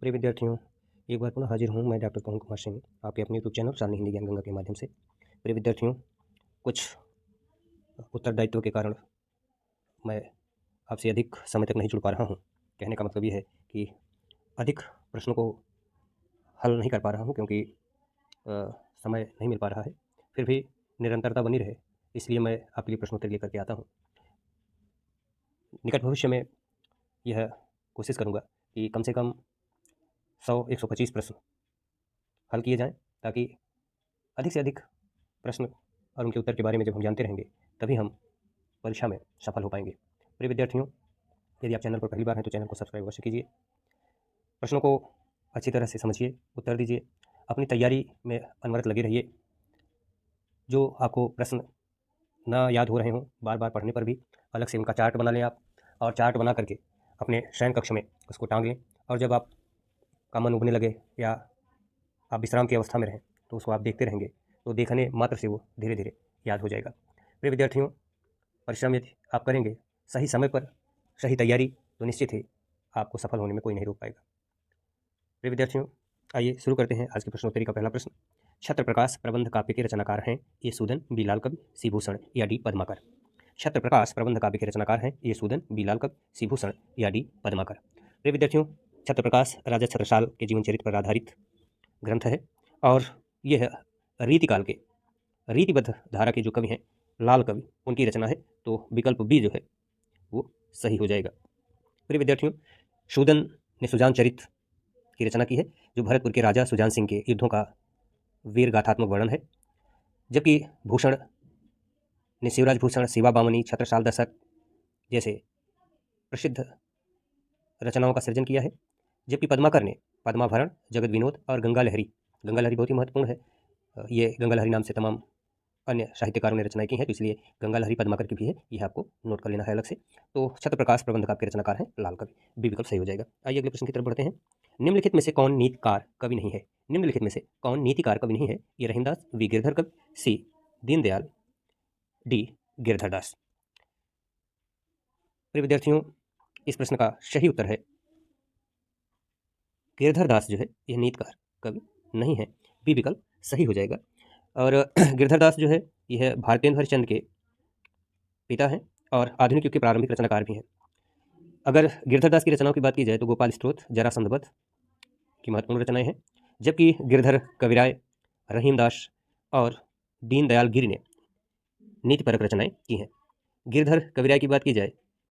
प्रिय विद्यार्थियों, एक बार पुनः हाजिर हूँ मैं डॉक्टर पवन कुमार सिंह, आपके अपने यूट्यूब चैनल शालिनी हिंदी ज्ञान गंगा के माध्यम से। प्रिय विद्यार्थियों, कुछ उत्तरदायित्व के कारण मैं आपसे अधिक समय तक नहीं जुड़ पा रहा हूँ। कहने का मतलब ये है कि अधिक प्रश्नों को हल नहीं कर पा रहा हूँ क्योंकि समय नहीं मिल पा रहा है। फिर भी निरंतरता बनी रहे, इसलिए मैं आपके लिए प्रश्नोत्तर लेकर के आता हूँ। निकट भविष्य में यह कोशिश करूँगा कि कम से कम 100-125 प्रश्न हल किए जाएँ, ताकि अधिक से अधिक प्रश्न और उनके उत्तर के बारे में जब हम जानते रहेंगे, तभी हम परीक्षा में सफल हो पाएंगे। प्रिय विद्यार्थियों, यदि आप चैनल पर पहली बार हैं तो चैनल को सब्सक्राइब अवश्य कीजिए। प्रश्नों को अच्छी तरह से समझिए, उत्तर दीजिए, अपनी तैयारी में अनवरत लगे रहिए। जो आपको प्रश्न ना याद हो रहे हों, बार बार पढ़ने पर भी अलग से उनका चार्ट बना लें आप, और चार्ट बना करके अपने शयन कक्ष में उसको टांग लें। और जब आपका मन उबने लगे या आप विश्राम की अवस्था में रहें तो उसको आप देखते रहेंगे, तो देखने मात्र से वो धीरे धीरे याद हो जाएगा। प्रिय विद्यार्थियों, परिश्रम यदि आप करेंगे सही समय पर, सही तैयारी, तो निश्चित ही आपको सफल होने में कोई नहीं रोक पाएगा। प्रिय विद्यार्थियों, आइए शुरू करते हैं आज की प्रश्नोत्तरी का पहला प्रश्न। छत्र प्रकाश प्रबंध काव्य के रचनाकार हैं ए सूदन, बी लाल कवि, सी भूषण या डी पद्माकर। छत्र प्रकाश प्रबंध काव्य के रचनाकार हैं ए सूदन, बी लाल कवि, सी भूषण या डी पद्माकर। प्रिय विद्यार्थियों, छत्र प्रकाश राजा छत्रसाल के जीवन चरित्र पर आधारित ग्रंथ है, और यह रीतिकाल के रीतिबद्ध धारा के जो कवि हैं लाल कवि, उनकी रचना है, तो विकल्प बी जो है वो सही हो जाएगा। प्रिय विद्यार्थियों, सूदन ने सुजान चरित्र की रचना की है, जो भरतपुर के राजा सुजान सिंह के युद्धों का वीर गाथात्मक वर्णन है, जबकि भूषण ने शिवराज भूषण, शिवा बामनी, छत्रसाल दशक जैसे प्रसिद्ध रचनाओं का सृजन किया है, जबकि पद्माकर ने पद्माभरण, जगत विनोद और गंगा लहरी बहुत ही महत्वपूर्ण है, ये गंगा लहरी नाम से तमाम अन्य साहित्यकारों ने रचनाएं की हैं, तो इसलिए गंगा लहरी पद्माकर की भी है, यह आपको नोट कर लेना है अलग से। तो छत्र प्रकाश प्रबंध काव्य के रचनाकार हैं लाल कवि, बी विकल्प सही हो जाएगा। आइए अगले प्रश्न की तरफ बढ़ते हैं। निम्नलिखित में से कौन नीतिकार कवि नहीं है? निम्नलिखित में से कौन नीतिकार कवि नहीं है? ये रहीमदास, बी गिरधर कवि, सी दीनदयाल, डी गिरधर दास। प्रिय विद्यार्थियों, इस प्रश्न का सही उत्तर है गिरधर दास जो है यह नीतिकार कवि नहीं है, बी विकल्प सही हो जाएगा। और गिरधर दास जो है यह भारतेंद्र हरिश्चंद्र के पिता हैं और आधुनिक युग के प्रारंभिक रचनाकार भी हैं। अगर गिरधर दास की रचनाओं की बात की जाए तो गोपाल स्त्रोत, जरासंध वध की महत्वपूर्ण रचनाएं हैं, जबकि गिरधर कविराय, रहीमदास और दीनदयाल गिरि ने नीतिपरक रचनाएं की हैं। गिरधर कविराय की बात की जाए